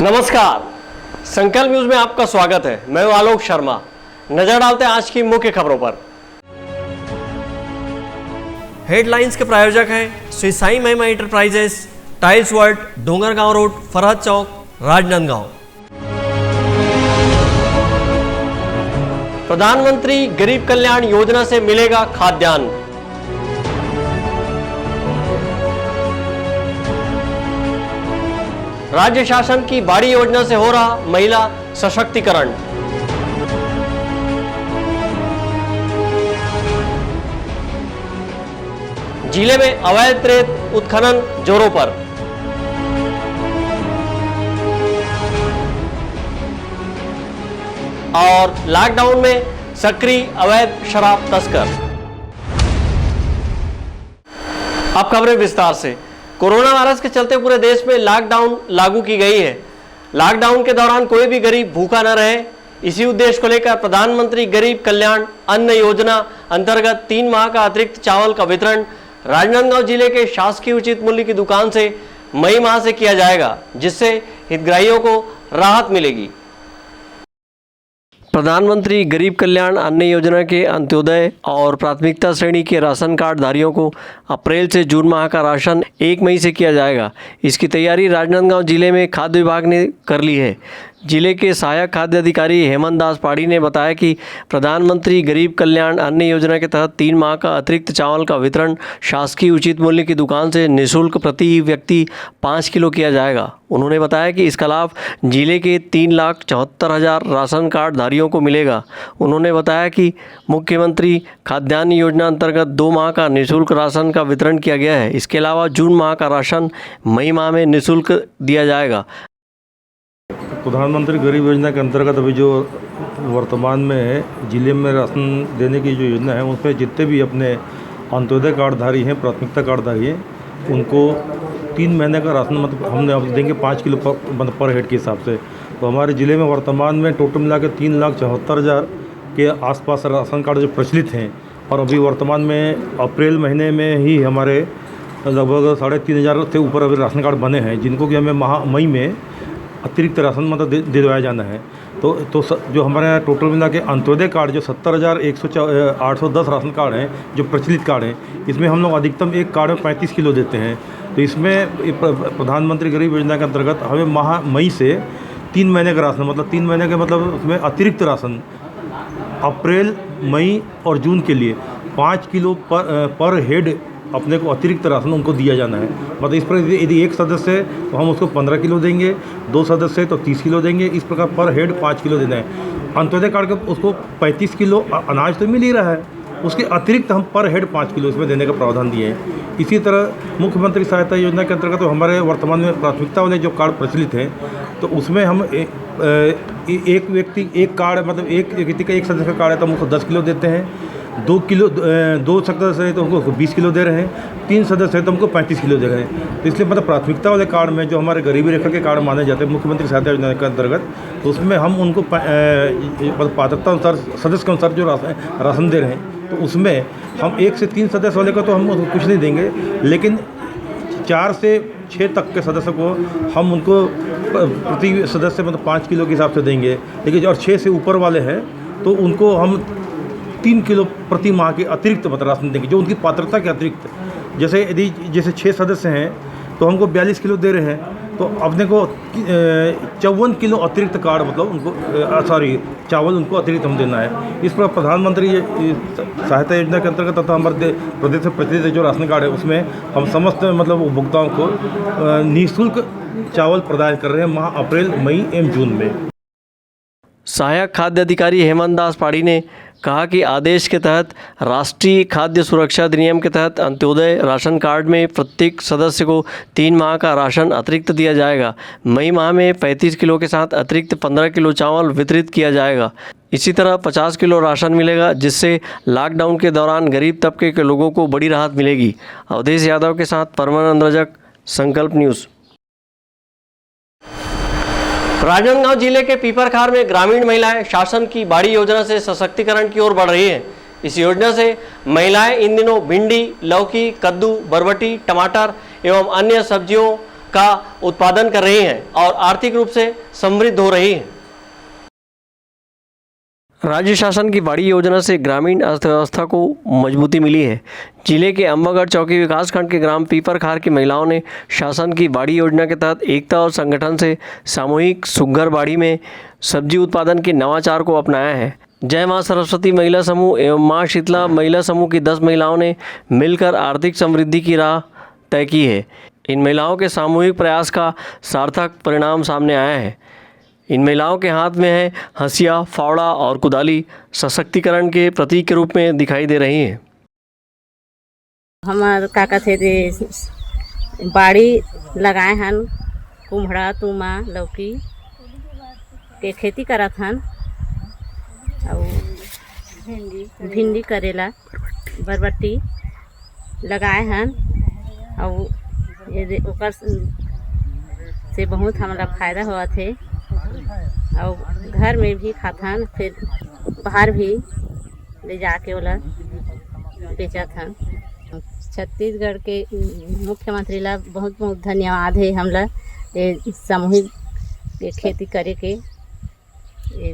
नमस्कार, संकल्प न्यूज में आपका स्वागत है। मैं हूं आलोक शर्मा। नजर डालते हैं आज की मुख्य खबरों पर। हेडलाइंस के प्रायोजक हैं Shri Sai Mahima enterprises, tiles world, Dongargaon road, Farhad Chowk, Rajnandgaon. प्रधानमंत्री गरीब कल्याण योजना से मिलेगा खाद्यान्न। राज्य शासन की बाड़ी योजना से हो रहा महिला सशक्तिकरण। जिले में अवैध रेत उत्खनन जोरों पर। और लॉकडाउन में सक्रिय अवैध शराब तस्कर। अब खबरें विस्तार से। कोरोना वायरस के चलते पूरे देश में लॉकडाउन लागू की गई है। लॉकडाउन के दौरान कोई भी गरीब भूखा न रहे, इसी उद्देश्य को लेकर प्रधानमंत्री गरीब कल्याण अन्न योजना अंतर्गत 3 माह का अतिरिक्त चावल का वितरण राजनांदगांव जिले के शासकीय उचित मूल्य की दुकान से मई माह से किया जाएगा, जिससे हितग्राहियों को राहत मिलेगी। प्रधानमंत्री गरीब कल्याण अन्न योजना के अंत्योदय और प्राथमिकता श्रेणी के राशन कार्ड धारियों को अप्रैल से जून माह का राशन 1 मई से किया जाएगा। इसकी तैयारी राजनांदगांव जिले में खाद्य विभाग ने कर ली है। जिले के सहायक खाद्य अधिकारी हेमंत दास पाड़ी ने बताया कि प्रधानमंत्री गरीब कल्याण अन्न योजना के तहत 3 माह का अतिरिक्त चावल का वितरण शासकीय उचित मूल्य की दुकान से निःशुल्क प्रति व्यक्ति 5 किलो किया जाएगा। उन्होंने बताया कि इसका लाभ जिले के 3,74,000 राशन कार्ड धारियों को मिलेगा। उन्होंने बताया कि मुख्यमंत्री खाद्यान्न योजना अंतर्गत 2 माह का निःशुल्क राशन का वितरण किया गया है। इसके अलावा जून माह का राशन मई माह में निःशुल्क दिया जाएगा। प्रधानमंत्री गरीब योजना के अंतर्गत अभी जो वर्तमान में जिले में राशन देने की जो योजना है, उसमें जितने भी अपने अंत्योदय कार्डधारी हैं, प्राथमिकता कार्डधारी हैं, उनको 3 महीने का राशन मतलब हमने अब देंगे 5 किलो पर हेड के हिसाब से। तो हमारे ज़िले में वर्तमान में टोटल मिला के 3,74,000 के आसपास राशन कार्ड जो प्रचलित हैं, और अभी वर्तमान में अप्रैल महीने में ही हमारे लगभग 3,500 से ऊपर अभी राशन कार्ड बने हैं, जिनको कि हमें मई में अतिरिक्त राशन मतलब दिलवाया जाना है। तो जो हमारे यहाँ टोटल मिला के अंत्योदय कार्ड जो 70,810 राशन कार्ड हैं, जो प्रचलित कार्ड हैं, इसमें हम लोग अधिकतम एक कार्ड में 35 किलो देते हैं। तो इसमें प्रधानमंत्री गरीब योजना के अंतर्गत हमें मई से 3 महीने का राशन मतलब 3 महीने के मतलब उसमें अतिरिक्त राशन अप्रैल, मई और जून के लिए 5 किलो पर हेड अपने को अतिरिक्त राशन उनको दिया जाना है। मतलब इस पर यदि एक सदस्य है तो हम उसको 15 किलो देंगे, 2 सदस्य है तो 30 किलो देंगे। इस प्रकार पर हेड 5 किलो देना है। अंत्योदय कार्ड के उसको 35 किलो अनाज तो मिल ही रहा है, उसके अतिरिक्त हम पर हेड 5 किलो इसमें देने का प्रावधान दिए हैं। इसी तरह मुख्यमंत्री सहायता योजना के अंतर्गत तो हमारे वर्तमान में प्राथमिकता वाले जो कार्ड प्रचलित हैं, तो उसमें हम एक व्यक्ति एक कार्ड मतलब एक व्यक्ति का एक सदस्य का कार्ड है तो हम उसको 10 किलो देते हैं। 2 सदस्य है तो हमको 20 किलो दे रहे हैं। 3 सदस्य है तो हमको 35 किलो दे रहे हैं। तो इसलिए मतलब प्राथमिकता वाले कार्ड में जो हमारे गरीबी रेखा के कार्ड माने जाते हैं मुख्यमंत्री सहायता योजना के अंतर्गत, तो उसमें हम उनको पात्रता अनुसार सदस्य के अनुसार जो राशन दे रहे हैं, तो उसमें हम 1 से 3 सदस्य वाले को तो हम कुछ नहीं देंगे, लेकिन 4 से 6 तक के सदस्य को हम उनको प्रति सदस्य मतलब 5 किलो के हिसाब से देंगे। लेकिन और 6 से ऊपर वाले हैं तो उनको हम 3 किलो प्रति माह के अतिरिक्त मतलब राशन देंगे, जो उनकी पात्रता के अतिरिक्त। जैसे 6 सदस्य हैं तो हमको 42 किलो दे रहे हैं, तो अपने को 54 किलो अतिरिक्त कार्ड मतलब उनको चावल उनको अतिरिक्त हम देना है। इस पर प्रधानमंत्री सहायता योजना के अंतर्गत तथा हमारे प्रदेश में प्रचलित जो राशन कार्ड है, उसमें हम समस्त मतलब उपभोक्ताओं को निःशुल्क चावल प्रदान कर रहे हैं माह अप्रैल, मई एवं जून में। सहायक खाद्य अधिकारी हेमंत दास पाड़ी ने कहा कि आदेश के तहत राष्ट्रीय खाद्य सुरक्षा अधिनियम के तहत अंत्योदय राशन कार्ड में प्रत्येक सदस्य को 3 माह का राशन अतिरिक्त दिया जाएगा। मई माह में 35 किलो के साथ अतिरिक्त 15 किलो चावल वितरित किया जाएगा। इसी तरह 50 किलो राशन मिलेगा, जिससे लॉकडाउन के दौरान गरीब तबके के लोगों को बड़ी राहत मिलेगी। अवधेश यादव के साथ परमानंद रजक, संकल्प न्यूज़। राजनांदगांव जिले के पीपरखार में ग्रामीण महिलाएं शासन की बाड़ी योजना से सशक्तिकरण की ओर बढ़ रही हैं। इस योजना से महिलाएं इन दिनों भिंडी, लौकी, कद्दू, बरबटी, टमाटर एवं अन्य सब्जियों का उत्पादन कर रही हैं और आर्थिक रूप से समृद्ध हो रही हैं। राज्य शासन की बड़ी योजना से ग्रामीण अर्थव्यवस्था को मजबूती मिली है। जिले के अम्बागढ़ चौकी विकासखंड के ग्राम पीपरखार की महिलाओं ने शासन की बाड़ी योजना के तहत एकता और संगठन से सामूहिक सुग्घर बाड़ी में सब्जी उत्पादन के नवाचार को अपनाया है। जय मां सरस्वती महिला समूह एवं मां शीतला महिला समूह की 10 महिलाओं ने मिलकर आर्थिक समृद्धि की राह तय की है। इन महिलाओं के सामूहिक प्रयास का सार्थक परिणाम सामने आया है। इन महिलाओं के हाथ में है हंसिया, फावड़ा और कुदाली सशक्तिकरण के प्रतीक के रूप में दिखाई दे रही हैं। हमार काका थे जे बाड़ी लगाए हन, कुम्हड़ा, तुमा, लौकी के खेती करत हन और भिंडी करेला, बरबट्टी लगाए हन और ये ओकर से बहुत हमरा फायदा हुआ थे और घर में भी खाथन, फिर बाहर भी ले जाके वाला बेचा था। छत्तीसगढ़ के मुख्यमंत्री ला बहुत बहुत धन्यवाद है। हमला ये सामूहिक ये खेती करे के ये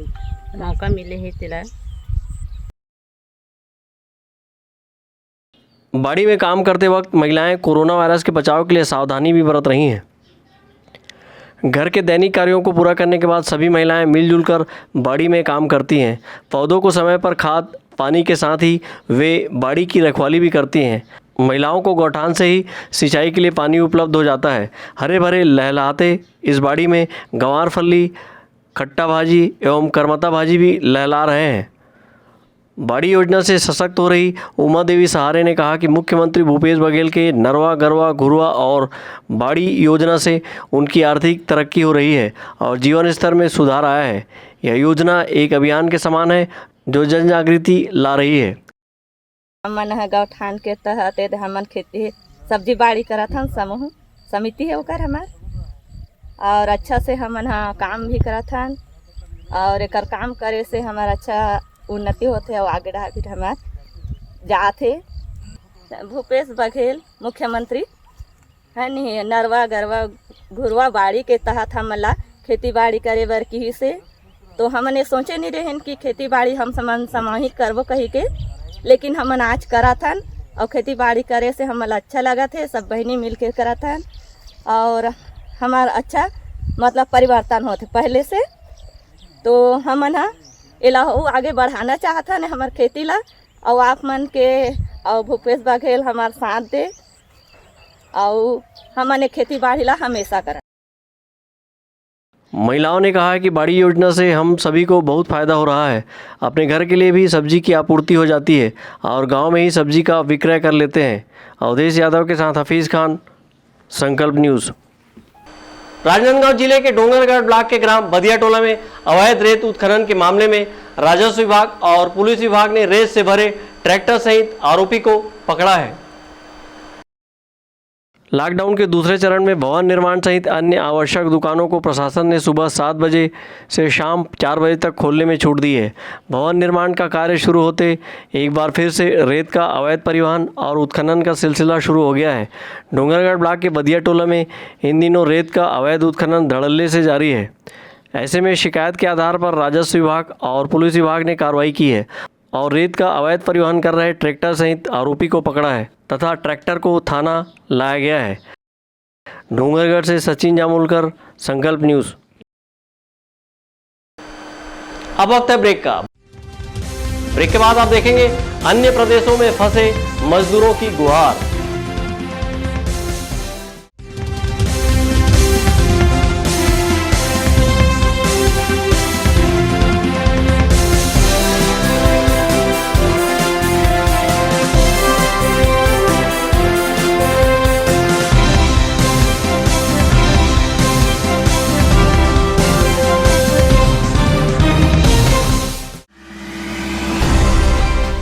मौका मिले है तेला। बाड़ी में काम करते वक्त महिलाएं कोरोना वायरस के बचाव के लिए सावधानी भी बरत रही हैं। घर के दैनिक कार्यों को पूरा करने के बाद सभी महिलाएं मिलजुल कर बाड़ी में काम करती हैं। पौधों को समय पर खाद पानी के साथ ही वे बाड़ी की रखवाली भी करती हैं। महिलाओं को गौठान से ही सिंचाई के लिए पानी उपलब्ध हो जाता है। हरे भरे लहलहाते इस बाड़ी में गंवार फली, खट्टा भाजी एवं करमता भाजी भी लहला रहे हैं। बाड़ी योजना से सशक्त हो रही उमा देवी सहारे ने कहा कि मुख्यमंत्री भूपेश बघेल के नरवा, गरवा, घुरवा और बाड़ी योजना से उनकी आर्थिक तरक्की हो रही है और जीवन स्तर में सुधार आया है। यह योजना एक अभियान के समान है जो जन जागृति ला रही है। हमन गौठान के तहत हमन खेती सब्जी बाड़ी करत हन, समूह समिति है ओकर हमार और अच्छा से हमन काम भी करत हन और एकर काम करे से हमार अच्छा उन्नति होते और आगे भी हमार जाते। भूपेश बघेल मुख्यमंत्री है नहीं, नरवा, गरवा, घुरवा बाड़ी के तहत हमला खेती बाड़ी करे बर की से तो हमने सोचे नहीं रहन कि खेती बाड़ी हम समन सामूहिक करबो कही के, लेकिन हमन आज करत हन और खेती बाड़ी करे से हमला अच्छा लगा थे। सब बहनी मिल के करत हन और हमार अच्छा मतलब परिवर्तन होते पहले से। तो हमन इला आगे बढ़ाना चाहता है हमार खेती ला और आप मन के और भूपेश बघेल हमार साथ दे और हमने खेती बाड़ी ला हमेशा करा। महिलाओं ने कहा है कि बाड़ी योजना से हम सभी को बहुत फ़ायदा हो रहा है। अपने घर के लिए भी सब्जी की आपूर्ति हो जाती है और गांव में ही सब्जी का विक्रय कर लेते हैं। अवधेश यादव के साथ हफीज़ खान, संकल्प न्यूज़। राजनांदगांव जिले के डोंगरगढ़ ब्लॉक के ग्राम बदिया टोला में अवैध रेत उत्खनन के मामले में राजस्व विभाग और पुलिस विभाग ने रेत से भरे ट्रैक्टर सहित आरोपी को पकड़ा है। लॉकडाउन के दूसरे चरण में भवन निर्माण सहित अन्य आवश्यक दुकानों को प्रशासन ने सुबह 7 बजे से शाम 4 बजे तक खोलने में छूट दी है। भवन निर्माण का कार्य शुरू होते एक बार फिर से रेत का अवैध परिवहन और उत्खनन का सिलसिला शुरू हो गया है। डोंगरगढ़ ब्लॉक के बदिया टोला में इन दिनों रेत का अवैध उत्खनन धड़ल्ले से जारी है। ऐसे में शिकायत के आधार पर राजस्व विभाग और पुलिस विभाग ने कार्रवाई की है और रेत का अवैध परिवहन कर रहे ट्रैक्टर सहित आरोपी को पकड़ा है तथा ट्रैक्टर को थाना लाया गया है। डोंगरगढ़ से सचिन जामुलकर, संकल्प न्यूज़। अब वक्त है ब्रेक का। ब्रेक के बाद आप देखेंगे अन्य प्रदेशों में फंसे मजदूरों की गुहार।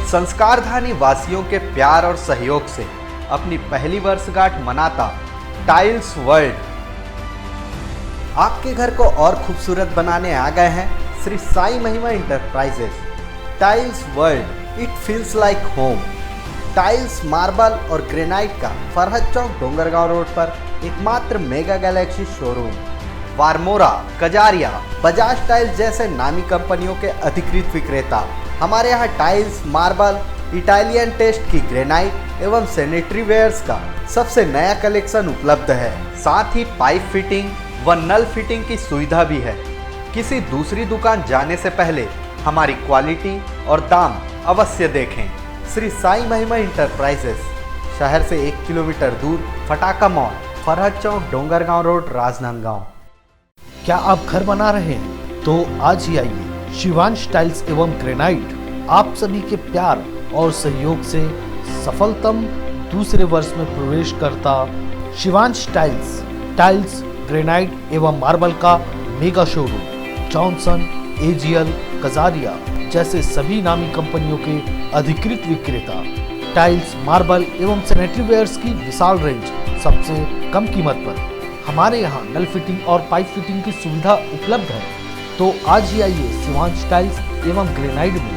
संस्कारधानी वासियों के प्यार और सहयोग से अपनी पहली वर्षगांठ मनाता टाइल्स वर्ल्ड आपके घर को और खूबसूरत बनाने आ गए हैं Shri Sai Mahima enterprises. Tiles world, it feels like home. Tiles, marble और ग्रेनाइट का फरहद चौक डोंगरगांव रोड पर एकमात्र mega galaxy showroom. Varmora, Kajaria, Bajaj tiles जैसे नामी कंपनियों के अधिकृत विक्रेता। हमारे यहाँ टाइल्स, मार्बल, इटालियन टेस्ट की ग्रेनाइट एवं सैनिटरी वेयर्स का सबसे नया कलेक्शन उपलब्ध है। साथ ही पाइप फिटिंग व नल फिटिंग की सुविधा भी है। किसी दूसरी दुकान जाने से पहले हमारी क्वालिटी और दाम अवश्य देखें। श्री साई महिमा इंटरप्राइजेस, शहर से 1 किलोमीटर दूर, फटाका मॉल, फरहद चौक, डोंगरगांव रोड, राजनांदगांव। क्या आप घर बना रहे हैं तो आज ही आइए। शिवांश टाइल्स एवं ग्रेनाइट आप सभी के प्यार और सहयोग से सफलतम दूसरे वर्ष में प्रवेश करता शिवांश टाइल्स, ग्रेनाइट एवं मार्बल का mega showroom Johnson, AGL, Kajaria जैसे सभी नामी कंपनियों के अधिकृत विक्रेता। टाइल्स, मार्बल एवं सैनिटरी वेयर्स की विशाल रेंज सबसे कम कीमत पर। हमारे यहाँ नल फिटिंग और पाइप फिटिंग की सुविधा उपलब्ध है। तो आज ही आइए शिवांश टाइल्स एवं ग्रेनाइट में।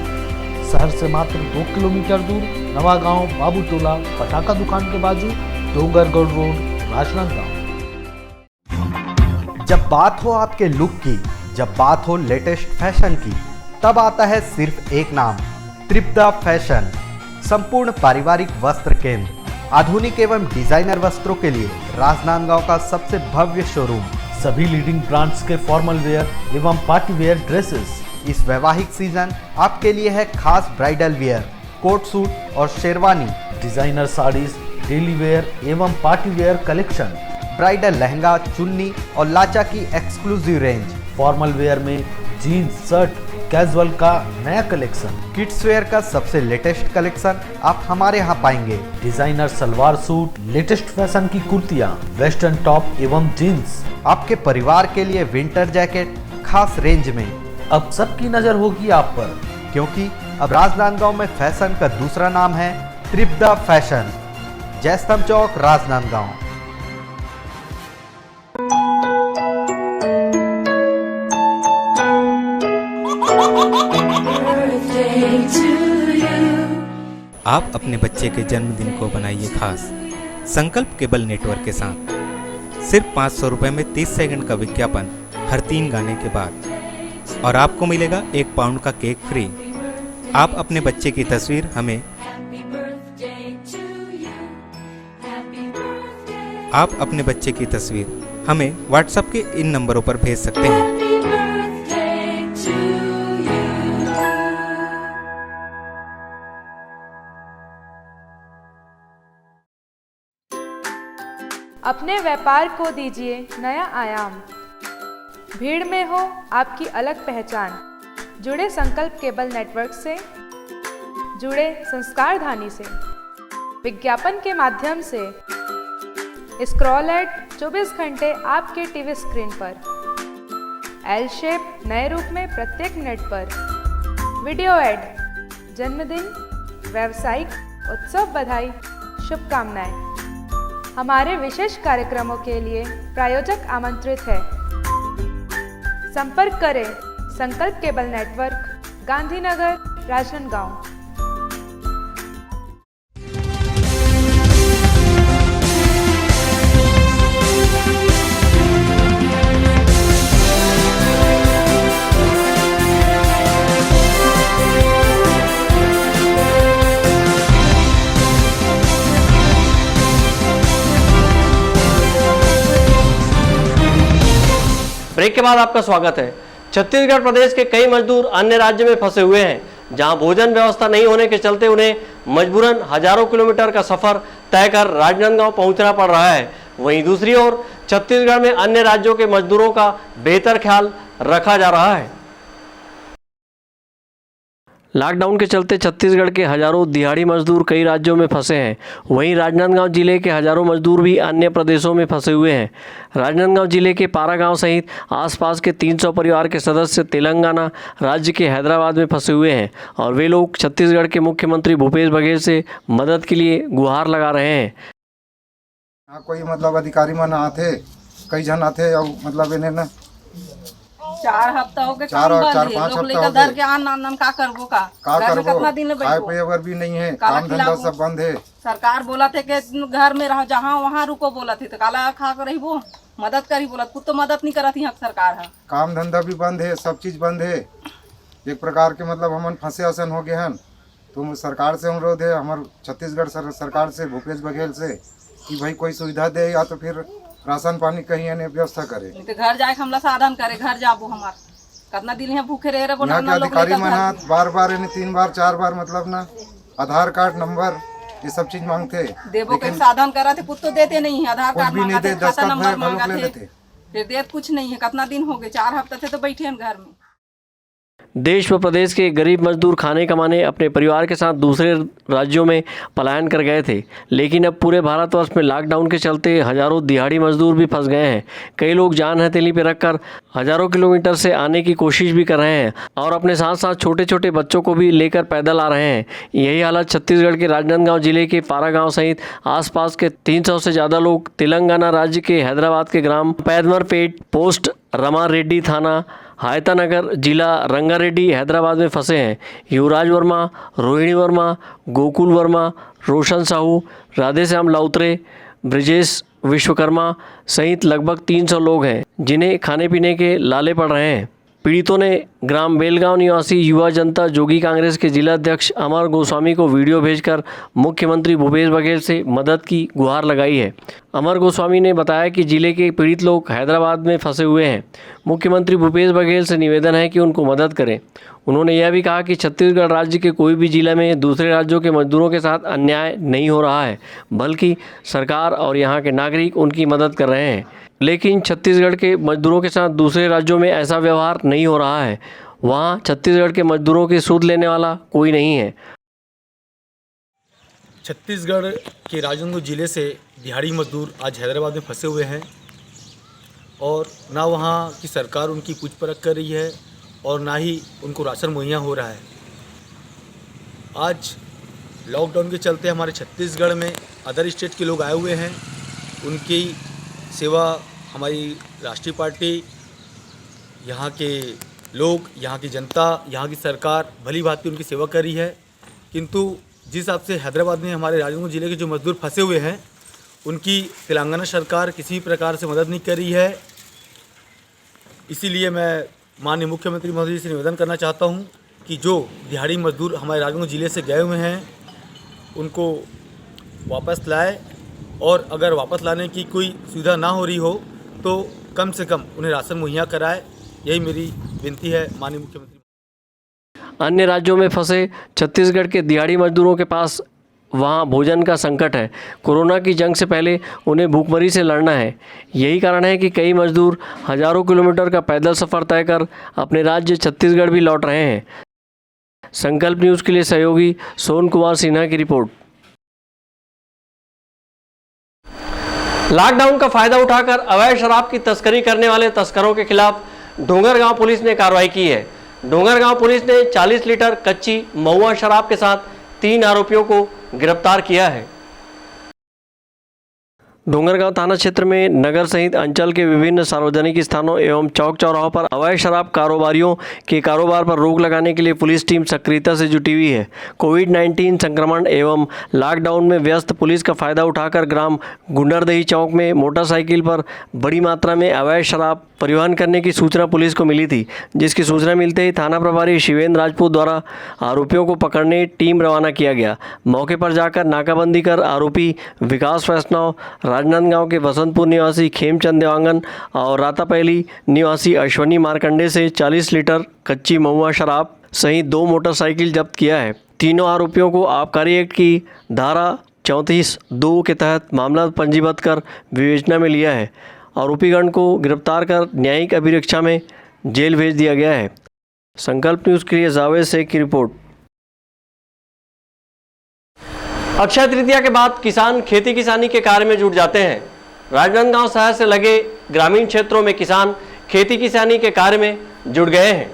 शहर से मात्र 2 किलोमीटर दूर, नवागांव, बाबूटोला, पटाखा दुकान के बाजू, डोंगरगढ़ रोड, राजनांदगांव। जब बात हो आपके लुक की, जब बात हो लेटेस्ट फैशन की, तब आता है सिर्फ एक नाम, त्रिपदा फैशन। संपूर्ण पारिवारिक वस्त्र केंद्र, आधुनिक एवं डिजाइनर वस्त्रों के लिए राजनांदगांव का सबसे भव्य शोरूम। सभी लीडिंग ब्रांड्स के फॉर्मल वेयर एवं पार्टी वेयर ड्रेसेस। इस वैवाहिक सीजन आपके लिए है खास ब्राइडल वियर, कोट सूट और sherwani, designer saris, daily wear एवं party wear collection, bridal lehenga, चुन्नी और लाचा की एक्सक्लूसिव रेंज। फॉर्मल वेयर में जीन्स, शर्ट, कैजुअल का नया कलेक्शन। किड्स वेयर का सबसे लेटेस्ट कलेक्शन आप हमारे यहाँ पाएंगे। Designer salwar suit, latest fashion की कुर्तियाँ, वेस्टर्न टॉप एवं जीन्स। आपके परिवार के लिए विंटर जैकेट खास रेंज में। अब सबकी नजर होगी आप पर, क्योंकि अब राजनांदगांव में फैशन का दूसरा नाम है त्रिपदा फैशन। जयस्तंभ चौक, राजनांदगांव। आप अपने बच्चे के जन्मदिन को बनाइए खास संकल्प केबल नेटवर्क के साथ। सिर्फ 500 रुपये में 30 सेकंड का विज्ञापन हर 3 गाने के बाद, और आपको मिलेगा 1 पाउंड का केक फ्री। आप अपने बच्चे की तस्वीर हमें व्हाट्सएप के इन नंबरों पर भेज सकते हैं। अपने व्यापार को दीजिए नया आयाम। भीड़ में हो आपकी अलग पहचान। जुड़े संकल्प केबल नेटवर्क से, जुड़े संस्कारधानी से। विज्ञापन के माध्यम से स्क्रॉल एड 24 घंटे आपके टीवी स्क्रीन पर। एल शेप नए रूप में प्रत्येक मिनट पर। वीडियो एड, जन्मदिन, व्यावसायिक उत्सव बधाई, शुभकामनाएं। हमारे विशेष कार्यक्रमों के लिए प्रायोजक आमंत्रित है। संपर्क करें Sankalp cable network, Gandhinagar, Rajnandgaon. Break के बाद आपका स्वागत है। छत्तीसगढ़ प्रदेश के कई मजदूर अन्य राज्य में फंसे हुए हैं, जहां भोजन व्यवस्था नहीं होने के चलते उन्हें मजबूरन हजारों किलोमीटर का सफर तय कर राजनांदगांव पहुंचना पड़ रहा है। वहीं दूसरी ओर छत्तीसगढ़ में अन्य राज्यों के मजदूरों का बेहतर ख्याल रखा जा रहा है। लॉकडाउन के चलते छत्तीसगढ़ के हजारों दिहाड़ी मजदूर कई राज्यों में फंसे हैं। वहीं राजनांदगांव जिले के हजारों मजदूर भी अन्य प्रदेशों में फंसे हुए हैं। राजनांदगांव जिले के पारा गांव सहित आसपास के 300 परिवार के सदस्य तेलंगाना राज्य के हैदराबाद में फंसे हुए हैं और वे लोग छत्तीसगढ़ के मुख्यमंत्री भूपेश बघेल से मदद के लिए गुहार लगा रहे हैं। कोई मतलब अधिकारी मन आते, कई जन आते और मतलब इन्हें ना 4 हफ्ता हो गए, चार काम बंद चार है। पाँच लोग हफ्ता लेकर हो गए। धर के आन का करबो का का घर में करबो, कितना दिन में खाए बैठो। पिए अगर भी नहीं है, काला काम धंधा खिलाबो। सब बंद है। सरकार बोला थे कि घर में रहो, जहाँ वहाँ रुको बोला थे, तो काला खा कर रही मदद करी बोला, कुछ तो मदद नहीं करती है सरकार है। काम धंधा भी बंद है, सब चीज बंद है। एक प्रकार के मतलब हमन फंसे असन हो गए हैं। तो सरकार से अनुरोध है, हमारे छत्तीसगढ़ सरकार से, भूपेश बघेल से, कि भाई कोई सुविधा दे या तो फिर राशन पानी कहीं यानी व्यवस्था करे। नहीं तो घर जाए हमला साधन करे, घर जाबो हमार कितना दिन है भूखे रहे रहो। यहाँ के अधिकारी मन बार बार 3 बार 4 बार मतलब ना आधार कार्ड नंबर ये सब चीज मांगते, देवो के साधन करा थे, कुछ तो देते नहीं है। आधार कार्ड भी नहीं मांगा दे, थे, खाता नंबर मांगा ले थे, लेते। फिर देत कुछ नहीं है। कितना दिन हो गए, 4 हफ्ते थे तो बैठे हैं घर में। देश व प्रदेश के गरीब मजदूर खाने कमाने अपने परिवार के साथ दूसरे राज्यों में पलायन कर गए थे, लेकिन अब पूरे भारतवर्ष में लॉकडाउन के चलते हजारों दिहाड़ी मजदूर भी फंस गए हैं। कई लोग जान हथेली पर रखकर हजारों किलोमीटर से आने की कोशिश भी कर रहे हैं और अपने साथ साथ छोटे छोटे बच्चों को भी लेकर पैदल आ रहे हैं। यही हालत छत्तीसगढ़ के राजनांदगांव जिले के पारा गाँव सहित आसपास के 300 से ज़्यादा लोग तेलंगाना राज्य के हैदराबाद के ग्राम पैदमरपेट, पोस्ट रमारेड्डी थाना, हायतानगर, जिला रंगारेड्डी, हैदराबाद में फंसे हैं। युवराज वर्मा, रोहिणी वर्मा, गोकुल वर्मा, रोशन साहू, राधेश्याम लाउत्रे, ब्रिजेश विश्वकर्मा सहित लगभग 300 लोग हैं जिन्हें खाने पीने के लाले पड़ रहे हैं। पीड़ितों ने ग्राम बेलगांव निवासी युवा जनता जोगी कांग्रेस के जिला अध्यक्ष अमर गोस्वामी को वीडियो भेजकर मुख्यमंत्री भूपेश बघेल से मदद की गुहार लगाई है। अमर गोस्वामी ने बताया कि जिले के पीड़ित लोग हैदराबाद में फंसे हुए हैं। मुख्यमंत्री भूपेश बघेल से निवेदन है कि उनको मदद करें। उन्होंने यह भी कहा कि छत्तीसगढ़ राज्य के कोई भी जिले में दूसरे राज्यों के मजदूरों के साथ अन्याय नहीं हो रहा है, बल्कि सरकार और यहाँ के नागरिक उनकी मदद कर रहे हैं। लेकिन छत्तीसगढ़ के मजदूरों के साथ दूसरे राज्यों में ऐसा व्यवहार नहीं हो रहा है। वहाँ छत्तीसगढ़ के मजदूरों की सूद लेने वाला कोई नहीं है। छत्तीसगढ़ के राजनांदगांव जिले से दिहाड़ी मजदूर आज हैदराबाद में फंसे हुए हैं और ना वहाँ की सरकार उनकी पूछ परख कर रही है और ना ही उनको राशन मुहैया हो रहा है। आज लॉकडाउन के चलते हमारे छत्तीसगढ़ में अदर स्टेट के लोग आए हुए हैं। उनकी सेवा हमारी राष्ट्रीय पार्टी, यहाँ के लोग, यहाँ की जनता, यहाँ की सरकार भली भांति उनकी सेवा कर रही है। किंतु जिस हिसाब से हैदराबाद में हमारे राजनांदगांव जिले के जो मजदूर फंसे हुए हैं, उनकी तेलंगाना सरकार किसी भी प्रकार से मदद नहीं कर रही है। इसीलिए मैं माननीय मुख्यमंत्री महोदय से निवेदन करना चाहता हूँ कि जो दिहाड़ी मजदूर हमारे राजनांदगांव जिले से गए हुए हैं उनको वापस लाए और अगर वापस लाने की कोई सुविधा ना हो रही हो तो कम से कम उन्हें राशन मुहैया कराए। यही मेरी विनती है माननीय मुख्यमंत्री। अन्य राज्यों में फंसे छत्तीसगढ़ के दिहाड़ी मजदूरों के पास वहाँ भोजन का संकट है। कोरोना की जंग से पहले उन्हें भूखमरी से लड़ना है। यही कारण है कि कई मजदूर हजारों किलोमीटर का पैदल सफ़र तय कर अपने राज्य छत्तीसगढ़ भी लौट रहे हैं। संकल्प न्यूज़ के लिए सहयोगी सोन कुमार सिन्हा की रिपोर्ट। लॉकडाउन का फायदा उठाकर अवैध शराब की तस्करी करने वाले तस्करों के खिलाफ डोंगरगांव पुलिस ने कार्रवाई की है। डोंगरगांव पुलिस ने 40 लीटर कच्ची महुआ शराब के साथ 3 आरोपियों को गिरफ्तार किया है। डोंगरगांव थाना क्षेत्र में नगर सहित अंचल के विभिन्न सार्वजनिक स्थानों एवं चौक चौराहों पर अवैध शराब कारोबारियों के कारोबार पर रोक लगाने के लिए पुलिस टीम सक्रियता से जुटी हुई है। कोविड-19 संक्रमण एवं लॉकडाउन में व्यस्त पुलिस का फायदा उठाकर ग्राम गुंडरदही चौक में मोटरसाइकिल पर बड़ी मात्रा में अवैध शराब परिवहन करने की सूचना पुलिस को मिली थी, जिसकी सूचना मिलते ही थाना प्रभारी शिवेंद्र राजपूत द्वारा आरोपियों को पकड़ने टीम रवाना किया गया। मौके पर जाकर नाकाबंदी कर आरोपी विकास वैष्णव, राजनांदगांव के बसंतपुर निवासी खेमचंद देवांगन और रातापैली निवासी अश्वनी मारकंडे से 40 लीटर कच्ची महुआ शराब सहित 2 मोटरसाइकिल जब्त किया है। तीनों आरोपियों को आबकारी एक्ट की धारा 34(2) के तहत मामला पंजीबद्ध कर विवेचना में लिया है। आरोपीगण को गिरफ्तार कर न्यायिक अभिरक्षा में जेल भेज दिया गया है। संकल्प न्यूज़ के लिए जावेद शेख की रिपोर्ट। अक्षय तृतीया के बाद किसान खेती किसानी के कार्य में जुट जाते हैं। राजनांदगांव शहर से लगे ग्रामीण क्षेत्रों में किसान खेती किसानी के कार्य में जुट गए हैं।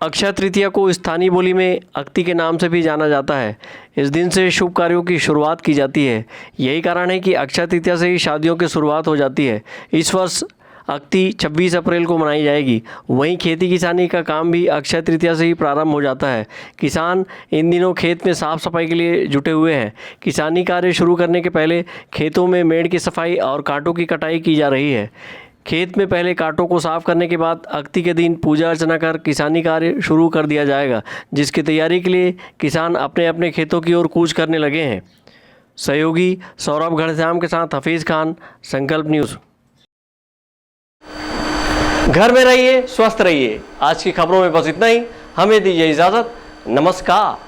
अक्षय तृतीया को स्थानीय बोली में अक्ति के नाम से भी जाना जाता है। इस दिन से शुभ कार्यों की शुरुआत की जाती है। यही कारण है कि अक्षय तृतीया से ही शादियों की शुरुआत हो जाती है। इस वर्ष अक्ति 26 अप्रैल को मनाई जाएगी। वहीं खेती किसानी का काम भी अक्षय तृतीया से ही प्रारंभ हो जाता है। किसान इन दिनों खेत में साफ सफाई के लिए जुटे हुए हैं। किसानी कार्य शुरू करने के पहले खेतों में मेड़ की सफाई और कांटों की कटाई की जा रही है। खेत में पहले कांटों को साफ करने के बाद अक्ति के दिन पूजा अर्चना कर किसानी कार्य शुरू कर दिया जाएगा, जिसकी तैयारी के लिए किसान अपने अपने खेतों की ओर कूच करने लगे हैं। सहयोगी सौरभ घनश्याम के साथ हफीज़ खान, संकल्प न्यूज़। घर में रहिए, स्वस्थ रहिए। आज की खबरों में बस इतना ही। हमें दीजिए इजाज़त। नमस्कार।